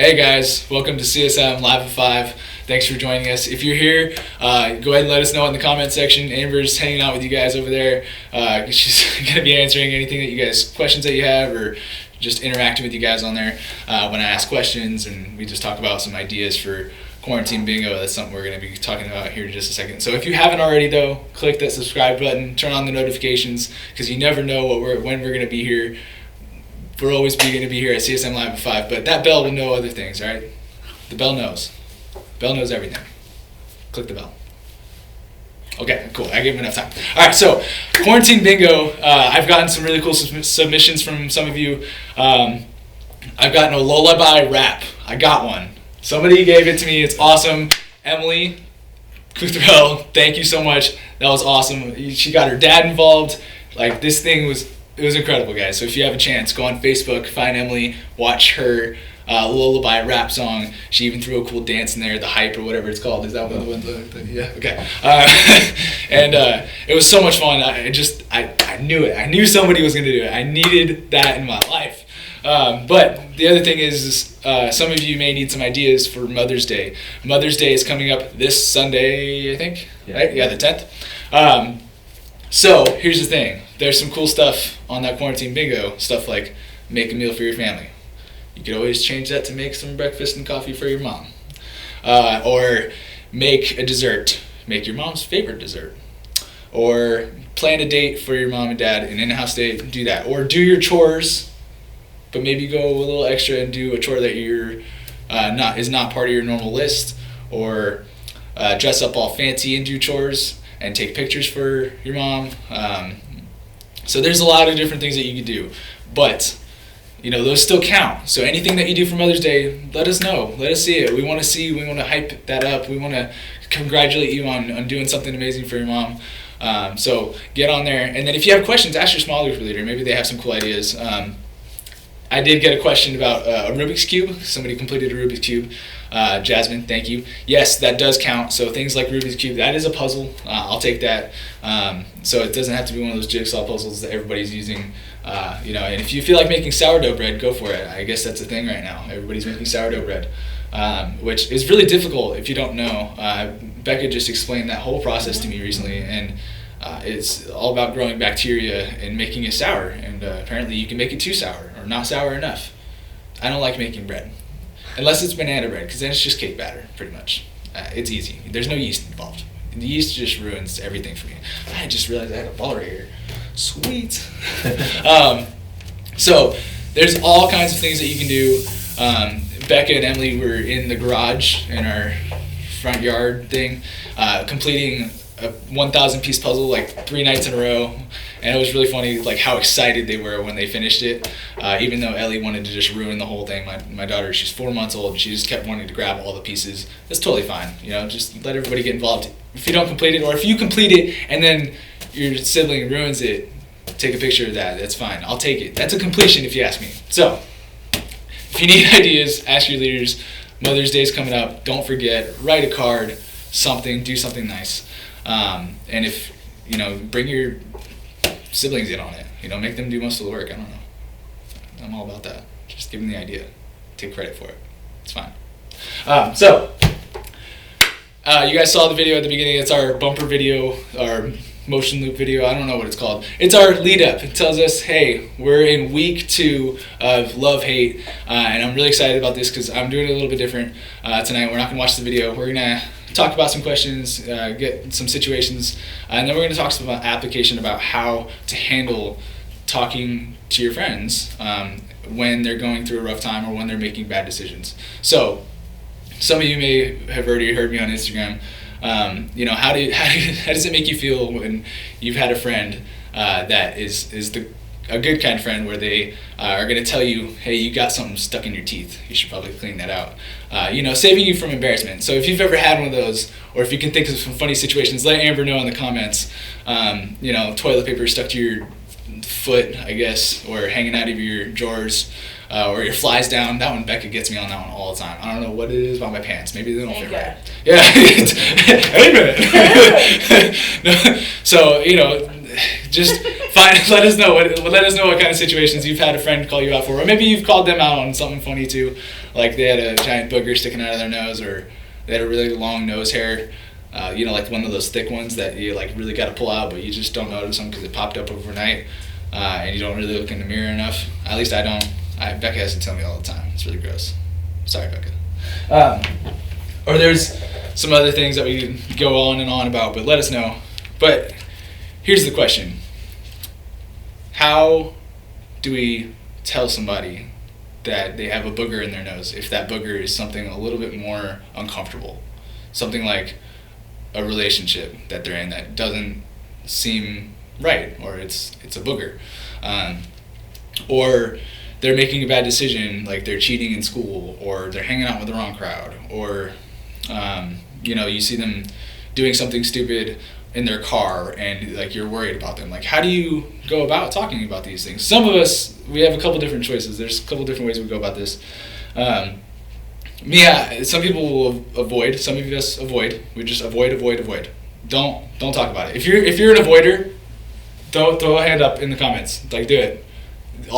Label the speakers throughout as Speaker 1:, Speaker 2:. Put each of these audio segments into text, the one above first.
Speaker 1: Hey guys, welcome to CSM Live at 5. Thanks for joining us. If you're here, go ahead and let us know in the comment section. Amber's hanging out with you guys over there. She's going to be answering anything that you guys, questions that you have, or just interacting with you guys on there when I ask questions, and we just talk about some ideas for quarantine bingo. That's something we're going to be talking about here in just a second. So if you haven't already though, click that subscribe button, turn on the notifications, because you never know when we're going to be here. We're always going to be here at CSM Live at 5, but that bell will know other things, right? The bell knows. Bell knows everything. Click the bell. Okay, cool. I gave him enough time. All right, so quarantine bingo. I've gotten some really cool submissions from some of you. I've gotten a lullaby rap. I got one. Somebody gave it to me. It's awesome. Emily Cuthrell, thank you so much. That was awesome. She got her dad involved. Like, this thing was... It was incredible, guys. So if you have a chance, go on Facebook, find Emily, watch her lullaby rap song. She even threw a cool dance in there, the hype or whatever it's called. Is that one of the ones? Yeah, okay. And it was so much fun. I knew it. I knew somebody was going to do it. I needed that in my life. But the other thing is some of you may need some ideas for Mother's Day. Mother's Day is coming up this Sunday, I think. Yeah. Right? Yeah, the 10th. So here's the thing. There's some cool stuff on that quarantine bingo, stuff like make a meal for your family. You could always change that to make some breakfast and coffee for your mom. Or make a dessert. Make your mom's favorite dessert. Or plan a date for your mom and dad, an in-house date, do that. Or do your chores, but maybe go a little extra and do a chore that you're is not part of your normal list. Or dress up all fancy and do chores and take pictures for your mom. So there's a lot of different things that you can do, but those still count. So anything that you do for Mother's Day, let us know. Let us see it. We want to hype that up. We want to congratulate you on doing something amazing for your mom. So get on there. And then if you have questions, ask your small group leader. Maybe they have some cool ideas. I did get a question about a Rubik's Cube. Somebody completed a Rubik's Cube. Jasmine, thank you. Yes, that does count. So things like Rubik's Cube, that is a puzzle. I'll take that. So it doesn't have to be one of those jigsaw puzzles that everybody's using. And if you feel like making sourdough bread, go for it. I guess that's a thing right now. Everybody's making sourdough bread, which is really difficult if you don't know. Becca just explained that whole process to me recently, and it's all about growing bacteria and making it sour. And apparently you can make it too sour or not sour enough. I don't like making bread. Unless it's banana bread, because then it's just cake batter, pretty much. It's easy. There's no yeast involved. The yeast just ruins everything for me. I just realized I had a ball right here. Sweet. So there's all kinds of things that you can do. Becca and Emily were in the garage in our front yard thing, completing a 1,000-piece puzzle like 3 nights in a row. And it was really funny, like how excited they were when they finished it. Even though Ellie wanted to just ruin the whole thing. My daughter, she's 4 months old. She just kept wanting to grab all the pieces. That's totally fine. Just let everybody get involved. If you don't complete it, or if you complete it and then your sibling ruins it, take a picture of that. That's fine. I'll take it. That's a completion if you ask me. So, if you need ideas, ask your leaders. Mother's Day's coming up. Don't forget, write a card, something, do something nice. And if, bring your siblings in on it. Make them do most of the work. I don't know. I'm all about that. Just give them the idea. Take credit for it. It's fine. You guys saw the video at the beginning. It's our bumper video, our motion loop video. I don't know what it's called. It's our lead up. It tells us, hey, we're in week 2 of Love Hate, and I'm really excited about this because I'm doing it a little bit different tonight. We're not going to watch the video. We're going to talk about some questions, get some situations, and then we're going to talk some about application about how to handle talking to your friends when they're going through a rough time or when they're making bad decisions. So some of you may have already heard me on Instagram. How does it make you feel when you've had a friend that is a good kind of friend where they are going to tell you, hey, you got something stuck in your teeth. You should probably clean that out. Saving you from embarrassment. So if you've ever had one of those, or if you can think of some funny situations, let Amber know in the comments. Toilet paper stuck to your foot, I guess, or hanging out of your drawers, or your flies down. That one, Becca gets me on that one all the time. I don't know what it is about my pants. Maybe they don't fit right. Yeah. Amen. So, just let us know what kind of situations you've had a friend call you out for, or maybe you've called them out on something funny too, like they had a giant booger sticking out of their nose, or they had a really long nose hair, like one of those thick ones that you like really got to pull out, but you just don't notice them because it popped up overnight, and you don't really look in the mirror enough. At least I don't. Becca has to tell me all the time. It's really gross. Sorry, Becca. Or there's some other things that we could go on and on about, but let us know. But here's the question. How do we tell somebody that they have a booger in their nose if that booger is something a little bit more uncomfortable? Something like a relationship that they're in that doesn't seem right, or it's a booger. Or they're making a bad decision, like they're cheating in school, or they're hanging out with the wrong crowd, or you see them doing something stupid in their car and like you're worried about them. Like, how do you go about talking about these things? Some of us, we have a couple different choices. There's a couple different ways we go about this. Some people will avoid. Some of us avoid. We just avoid. Don't talk about it. If you're an avoider, throw a hand up in the comments. Like, do it.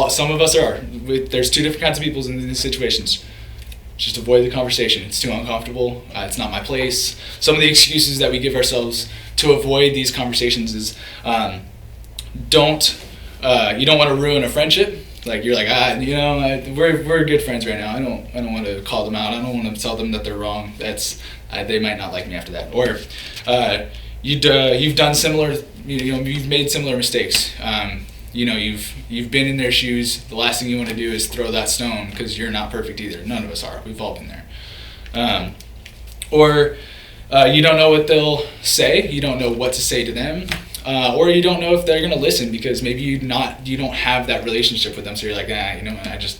Speaker 1: Some of us are. There's two different kinds of people in these situations. Just avoid the conversation. It's too uncomfortable. It's not my place. Some of the excuses that we give ourselves to avoid these conversations is you don't want to ruin a friendship. Like, you're like, we're good friends right now. I don't want to call them out. I don't want to tell them that they're wrong. They might not like me after that. Or you've done similar. You've made similar mistakes. You've been in their shoes. The last thing you want to do is throw that stone because you're not perfect either. None of us are. We've all been there. Or you don't know what they'll say. You don't know what to say to them. Or you don't know if they're going to listen because maybe you don't have that relationship with them. So you're like, that's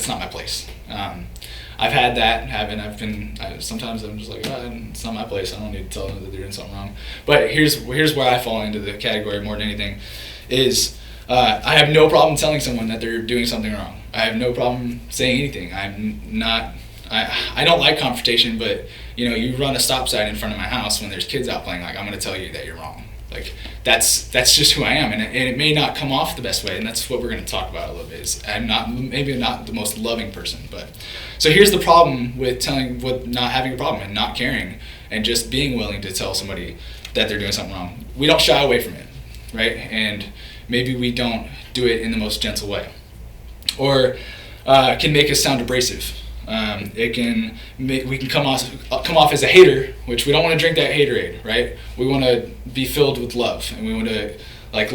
Speaker 1: not my place. I've had that happen. Sometimes I'm just like, it's not my place. I don't need to tell them that they're doing something wrong. But here's where I fall into the category more than anything is I have no problem telling someone that they're doing something wrong. I have no problem saying anything. I don't like confrontation, but you run a stop sign in front of my house when there's kids out playing, like, I'm going to tell you that you're wrong. Like, that's just who I am, and it may not come off the best way, and that's what we're going to talk about a little bit. Is I'm maybe not the most loving person, but so here's the problem with not having a problem and not caring and just being willing to tell somebody that they're doing something wrong. We don't shy away from it, right? And maybe we don't do it in the most gentle way, or can make us sound abrasive. We can come off as a hater, which we don't want to drink that haterade, right? We want to be filled with love, and we want to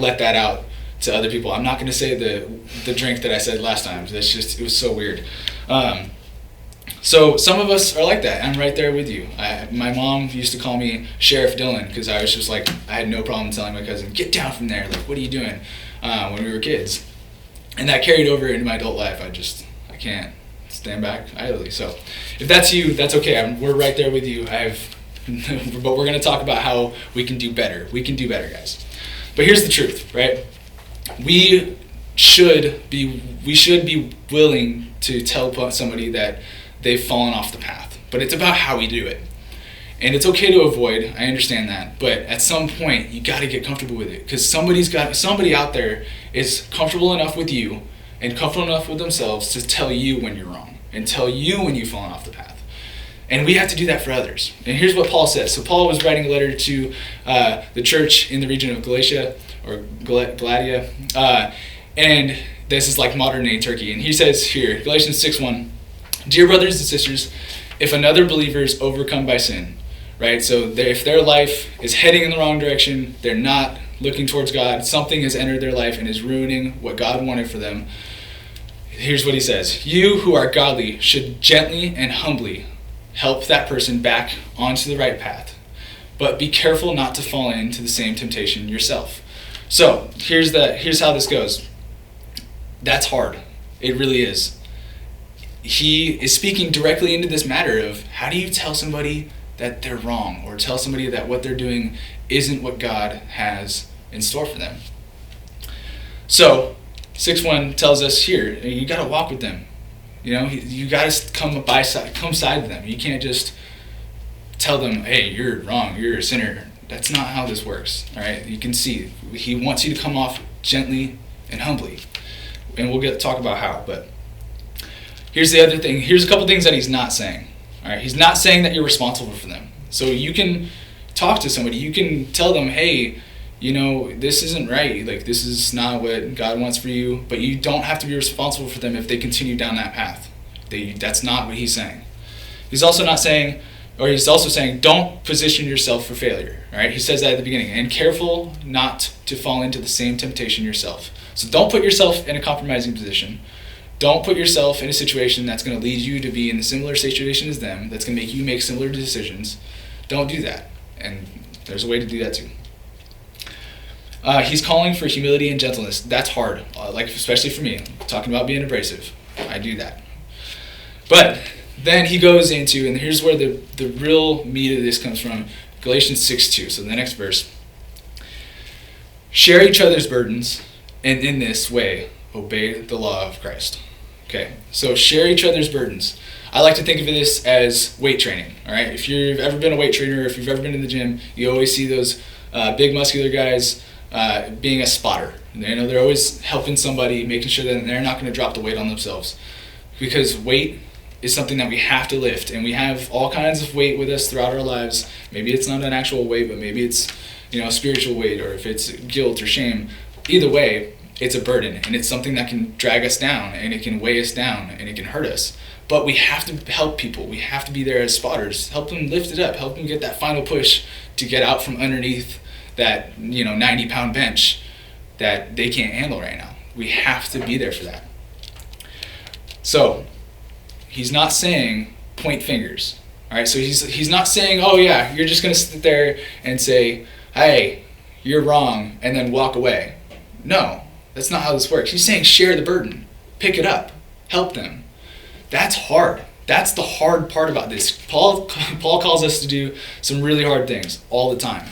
Speaker 1: let that out to other people. I'm not going to say the drink that I said last time. It was so weird. So some of us are like that. I'm right there with you. My mom used to call me Sheriff Dylan because I was just like, I had no problem telling my cousin, get down from there. Like, what are you doing? When we were kids, and that carried over into my adult life. I can't stand back idly. So if that's you, that's okay. We're right there with you. But we're going to talk about how we can do better. We can do better, guys. But here's the truth, right? We should be willing to tell somebody that they've fallen off the path. But it's about how we do it. And it's okay to avoid, I understand that, but at some point you got to get comfortable with it, because somebody out there is comfortable enough with you and comfortable enough with themselves to tell you when you're wrong and tell you when you've fallen off the path. And we have to do that for others. And here's what Paul says. So Paul was writing a letter to the church in the region of Galatia, or Galatia, and this is like modern-day Turkey. And he says here, Galatians 6:1, "Dear brothers and sisters, if another believer is overcome by sin," right? So if their life is heading in the wrong direction, they're not looking towards God, something has entered their life and is ruining what God wanted for them. Here's what he says. "You who are godly should gently and humbly help that person back onto the right path, but be careful not to fall into the same temptation yourself." So here's how this goes. That's hard. It really is. He is speaking directly into this matter of how do you tell somebody that they're wrong, or tell somebody that what they're doing isn't what God has in store for them. So 6:1 tells us here, you got to walk with them. You got to come side with them. You can't just tell them, hey, you're wrong, you're a sinner, That's not how this works, all right? You can see he wants you to come off gently and humbly, and we'll talk about how. But here's the other thing. Here's a couple things that he's not saying. All right, he's not saying that you're responsible for them. So you can talk to somebody. You can tell them, hey, this isn't right. Like, this is not what God wants for you. But you don't have to be responsible for them if they continue down that path. That's not what he's saying. He's also saying, don't position yourself for failure. All right, he says that at the beginning. And careful not to fall into the same temptation yourself. So don't put yourself in a compromising position. Don't put yourself in a situation that's going to lead you to be in a similar situation as them, that's going to make you make similar decisions. Don't do that. And there's a way to do that too. He's calling for humility and gentleness. That's hard, especially for me. Talking about being abrasive. I do that. But then he goes into, and here's where the real meat of this comes from, Galatians 6:2. So the next verse. Share each other's burdens, and in this way, obey the law of Christ. Okay, so share each other's burdens. I like to think of this as weight training, all right? If you've ever been a weight trainer, if you've ever been in the gym, you always see those big muscular guys being a spotter. They're always helping somebody, making sure that they're not going to drop the weight on themselves. Because weight is something that we have to lift, and we have all kinds of weight with us throughout our lives. Maybe it's not an actual weight, but maybe it's spiritual weight, or if it's guilt or shame. Either way, it's a burden, and it's something that can drag us down, and it can weigh us down, and it can hurt us. But we have to help people. We have to be there as spotters. Help them lift it up. Help them get that final push to get out from underneath that 90-pound bench that they can't handle right now. We have to be there for that. So he's not saying point fingers. All right. So he's not saying, oh yeah, you're just gonna sit there and say, hey, you're wrong, and then walk away. No, that's not how this works. He's saying share the burden, pick it up, help them. That's hard. That's the hard part about this. Paul calls us to do some really hard things all the time.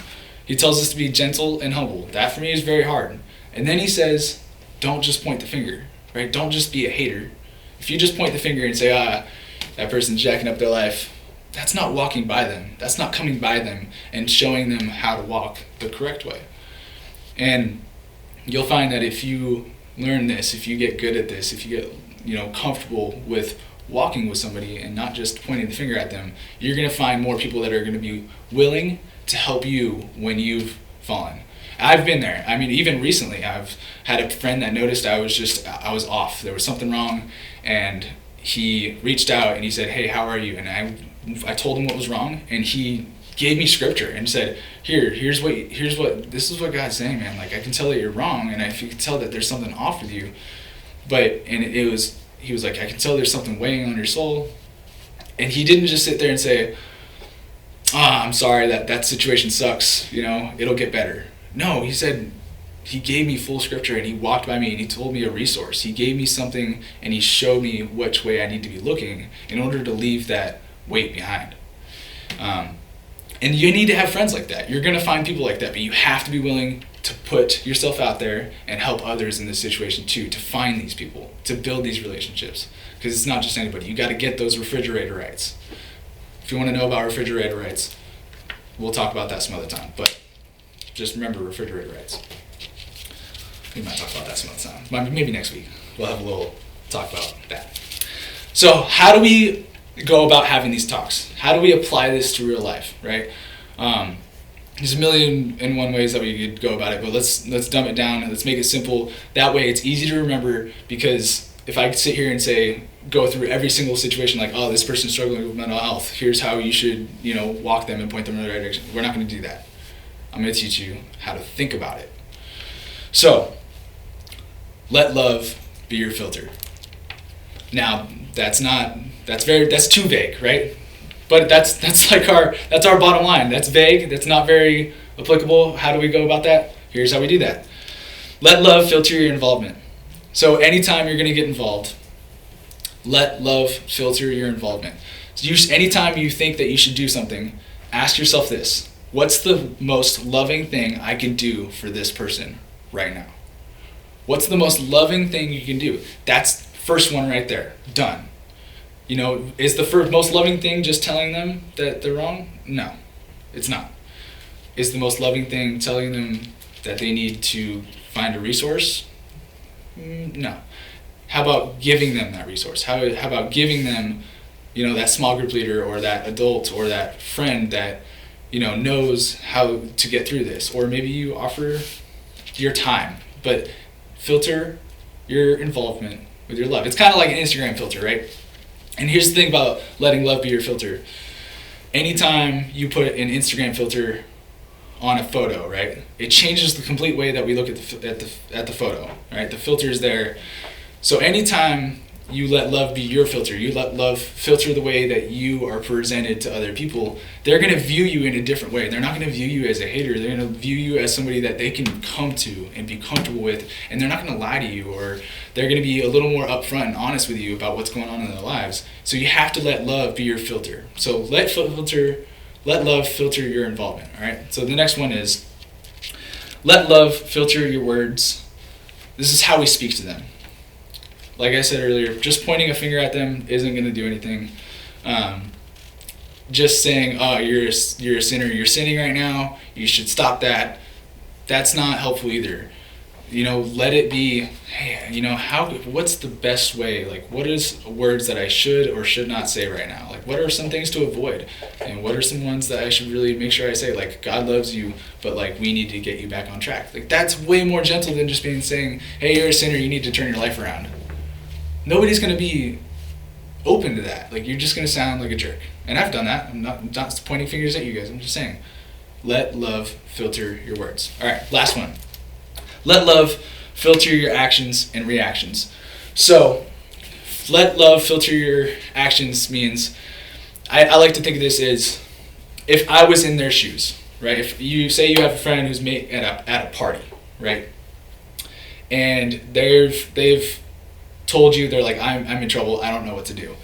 Speaker 1: He tells us to be gentle and humble. That for me is very hard. And then he says, don't just point the finger, right? Don't just be a hater. If you just point the finger and say, that person's jacking up their life, that's not walking by them. That's not coming by them and showing them how to walk the correct way. And you'll find that if you learn this, if you get good at this, if you get comfortable with walking with somebody and not just pointing the finger at them, you're going to find more people that are going to be willing to help you when you've fallen. I've been there. I mean, even recently, I've had a friend that noticed I was off. There was something wrong, and he reached out and he said, hey, how are you? And I told him what was wrong, and he gave me scripture and said, this is what God's saying, man. Like, I can tell that you're wrong, and if you can tell that there's something off with you, he was like, I can tell there's something weighing on your soul. And he didn't just sit there and say, I'm sorry, that situation sucks, it'll get better. No, he said, he gave me full scripture, and he walked by me, and he told me a resource. He gave me something, and he showed me which way I need to be looking in order to leave that weight behind. And you need to have friends like that. You're going to find people like that, but you have to be willing to put yourself out there and help others in this situation too, to find these people, to build these relationships. Because it's not just anybody. You got to get those refrigerator rights. If you want to know about refrigerator rights, we'll talk about that some other time. But just remember refrigerator rights. We might talk about that some other time. Maybe next week. We'll have a little talk about that. So how do we go about having these talks? How do we apply this to real life, right? There's a million and one ways that we could go about it, but let's dumb it down and let's make it simple. That way it's easy to remember, because if I sit here and go through every single situation like, oh, this person's struggling with mental health, here's how you should, walk them and point them in the right direction. We're not going to do that. I'm going to teach you how to think about it. So, let love be your filter. Now, that's too vague, right? But that's our bottom line. That's vague. That's not very applicable. How do we go about that? Here's how we do that. Let love filter your involvement. So anytime you're going to get involved, let love filter your involvement. So anytime you think that you should do something, ask yourself this: what's the most loving thing I can do for this person right now? What's the most loving thing you can do? That's first one right there. Done. Is the most loving thing just telling them that they're wrong? No, it's not. Is the most loving thing telling them that they need to find a resource? No. How about giving them that resource? How about giving them, that small group leader or that adult or that friend that, knows how to get through this? Or maybe you offer your time, but filter your involvement with your love. It's kind of like an Instagram filter, right? And here's the thing about letting love be your filter. Anytime you put an Instagram filter on a photo, right, it changes the complete way that we look at the photo, right? The filter is there. So anytime you let love be your filter, you let love filter the way that you are presented to other people, they're going to view you in a different way. They're not going to view you as a hater. They're going to view you as somebody that they can come to and be comfortable with, and they're not going to lie to you, or they're going to be a little more upfront and honest with you about what's going on in their lives. So you have to let love be your filter. So let love filter your involvement, all right? So the next one is let love filter your words. This is how we speak to them. Like I said earlier, just pointing a finger at them isn't going to do anything. Just saying, oh, you're a sinner, you're sinning right now, you should stop that, that's not helpful either. Let it be, hey, what's the best way? Like, what is words that I should or should not say right now? Like, what are some things to avoid? And what are some ones that I should really make sure I say? Like, God loves you, but like, we need to get you back on track. Like, that's way more gentle than just saying, hey, you're a sinner, you need to turn your life around. Nobody's going to be open to that. Like, you're just going to sound like a jerk. And I've done that. I'm not pointing fingers at you guys. I'm just saying, let love filter your words. All right, last one. Let love filter your actions and reactions. So, let love filter your actions means, I like to think of this as, if I was in their shoes, right? If you say you have a friend who's at a party, right? And they've told you, they're like, I'm in trouble, I don't know what to do.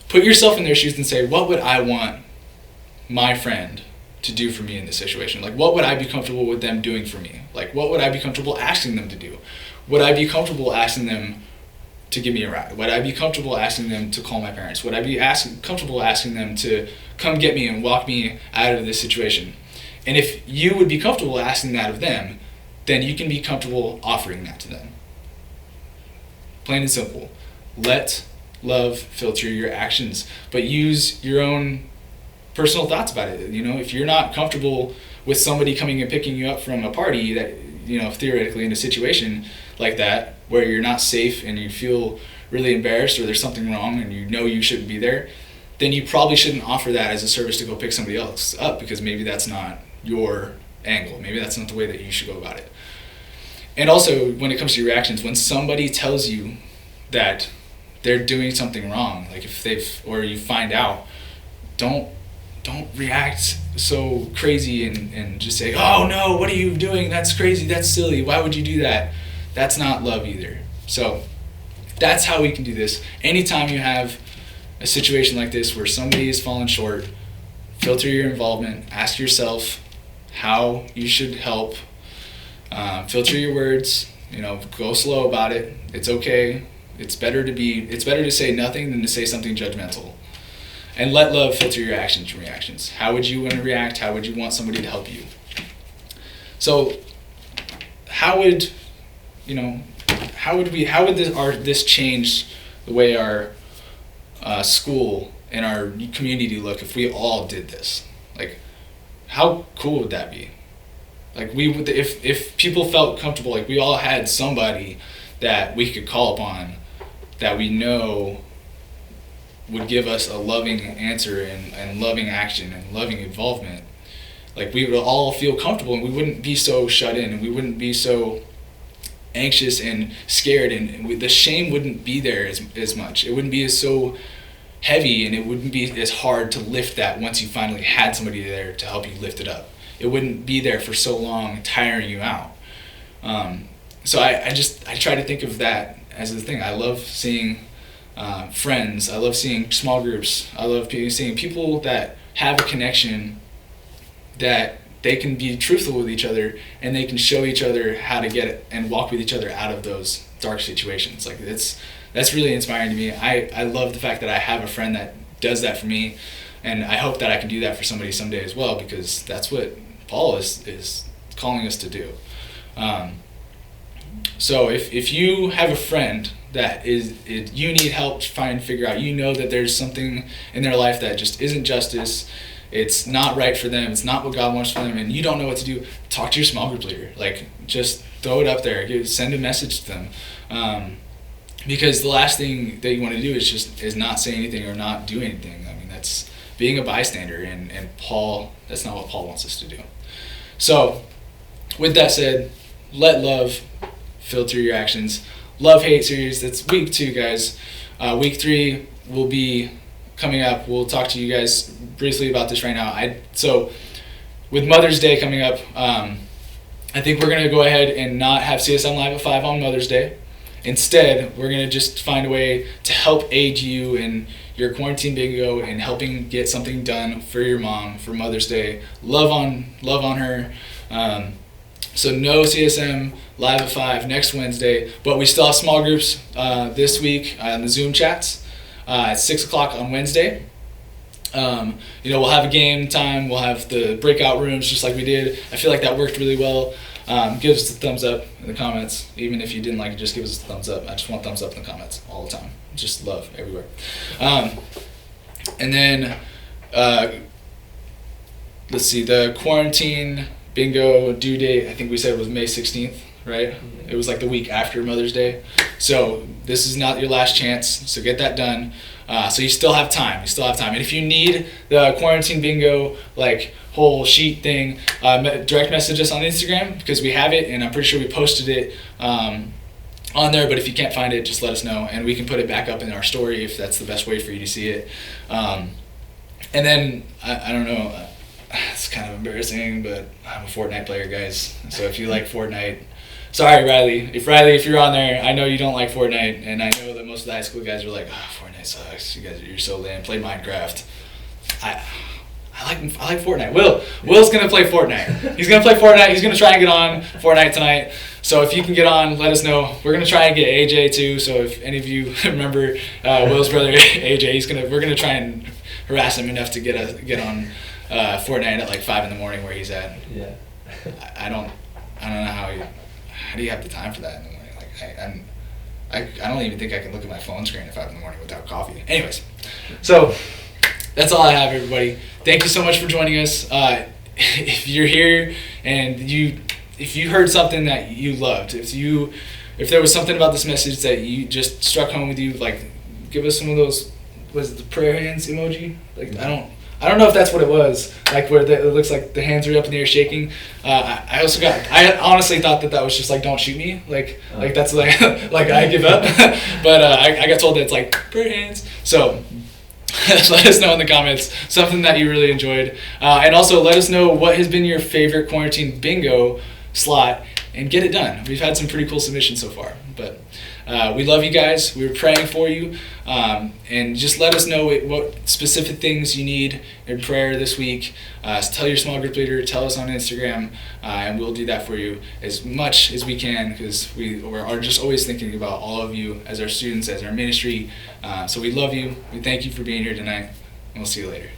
Speaker 1: Put yourself in their shoes and say, what would I want my friend to do for me in this situation? Like, what would I be comfortable with them doing for me? Like, what would I be comfortable asking them to do? Would I be comfortable asking them to give me a ride? Would I be comfortable asking them to call my parents? Would I be comfortable asking them to come get me and walk me out of this situation? And if you would be comfortable asking that of them, then you can be comfortable offering that to them. Plain and simple. Let love filter your actions, but use your own personal thoughts about it. If you're not comfortable with somebody coming and picking you up from a party, that, theoretically in a situation like that, where you're not safe and you feel really embarrassed or there's something wrong and you shouldn't be there, then you probably shouldn't offer that as a service to go pick somebody else up, because maybe that's not your angle. Maybe that's not the way that you should go about it. And also, when it comes to your reactions, when somebody tells you that they're doing something wrong, like or you find out, don't react so crazy and just say, oh no, what are you doing? That's crazy, that's silly, why would you do that? That's not love either. So that's how we can do this. Anytime you have a situation like this where somebody has fallen short, filter your involvement, ask yourself how you should help. Filter your words, go slow about it. It's okay. It's better to say nothing than to say something judgmental. And let love filter your actions and reactions. How would you want to react? How would you want somebody to help you? So how would this change the way our school and our community look if we all did this? Like, how cool would that be? Like, if people felt comfortable, like we all had somebody that we could call upon that we know would give us a loving answer and loving action and loving involvement, like we would all feel comfortable and we wouldn't be so shut in and we wouldn't be so anxious and scared, and the shame wouldn't be there as much. It wouldn't be as so heavy, and it wouldn't be as hard to lift that once you finally had somebody there to help you lift it up. It wouldn't be there for so long, tiring you out. So I try to think of that as the thing. I love seeing friends. I love seeing small groups. I love seeing people that have a connection, that they can be truthful with each other and they can show each other how to get it and walk with each other out of those dark situations. Like, that's really inspiring to me. I love the fact that I have a friend that does that for me, and I hope that I can do that for somebody someday as well, because that's what Paul is calling us to do. So if you have a friend that you need help to figure out, you know that there's something in their life that just isn't justice, it's not right for them, it's not what God wants for them, and you don't know what to do, talk to your small group leader. Like, just throw it up there, send a message to them. Because the last thing that you want to do is not say anything or not do anything. I mean, that's being a bystander, and Paul, that's not what Paul wants us to do. So, with that said, let love filter your actions. Love-hate series, that's week 2, guys. Week 3 will be coming up. We'll talk to you guys briefly about this right now. So, with Mother's Day coming up, I think we're going to go ahead and not have CSM Live at 5 on Mother's Day. Instead, we're going to just find a way to help aid you in your quarantine bingo and helping get something done for your mom for Mother's Day. Love on her. So no CSM Live at 5 next Wednesday, but we still have small groups this week on the Zoom chats at 6 o'clock on Wednesday. We'll have a game time, we'll have the breakout rooms just like we did. I feel like that worked really well. Give us a thumbs up in the comments. Even if you didn't like it, just give us a thumbs up. I just want thumbs up in the comments all the time. Just love everywhere. And then, let's see, the quarantine bingo due date, I think we said it was May 16th, right? It was like the week after Mother's Day. So this is not your last chance, so get that done. So you still have time. And if you need the quarantine bingo, like, whole sheet thing, direct message us on Instagram, because we have it, and I'm pretty sure we posted it on there. But if you can't find it, just let us know, and we can put it back up in our story if that's the best way for you to see it. And then I don't know, it's kind of embarrassing, but I'm a Fortnite player, guys. So if you like Fortnite, sorry, Riley. If you're on there, I know you don't like Fortnite, and I know that most of the high school guys are like, Fortnite sucks. You're so lame. Play Minecraft. I like Fortnite. Will's gonna play Fortnite. He's gonna play Fortnite. He's gonna try and get on Fortnite tonight. So if you can get on, let us know. We're gonna try and get AJ too. So if any of you remember Will's brother AJ, we're gonna try and harass him enough to get on Fortnite at like 5 in the morning where he's at.
Speaker 2: Yeah.
Speaker 1: I don't know how do you have the time for that in the morning? Like I don't even think I can look at my phone screen at 5 in the morning without coffee. Anyways, so that's all I have, everybody. Thank you so much for joining us. If you're here and if you heard something that you loved, if there was something about this message that you just struck home with you, like, give us some of those, was it the prayer hands emoji? Like, I don't know if that's what it was, like where it looks like the hands are up in the air shaking. I honestly thought that was just like, don't shoot me, like that's like like I give up. But I got told that it's like prayer hands. So let us know in the comments something that you really enjoyed, and also let us know what has been your favorite quarantine bingo slot, and get it done. We've had some pretty cool submissions so far, but we love you guys. We're praying for you, and just let us know what specific things you need in prayer this week. Tell your small group leader, tell us on Instagram, and we'll do that for you as much as we can, because we are just always thinking about all of you as our students, as our ministry. So we love you. We thank you for being here tonight, and we'll see you later.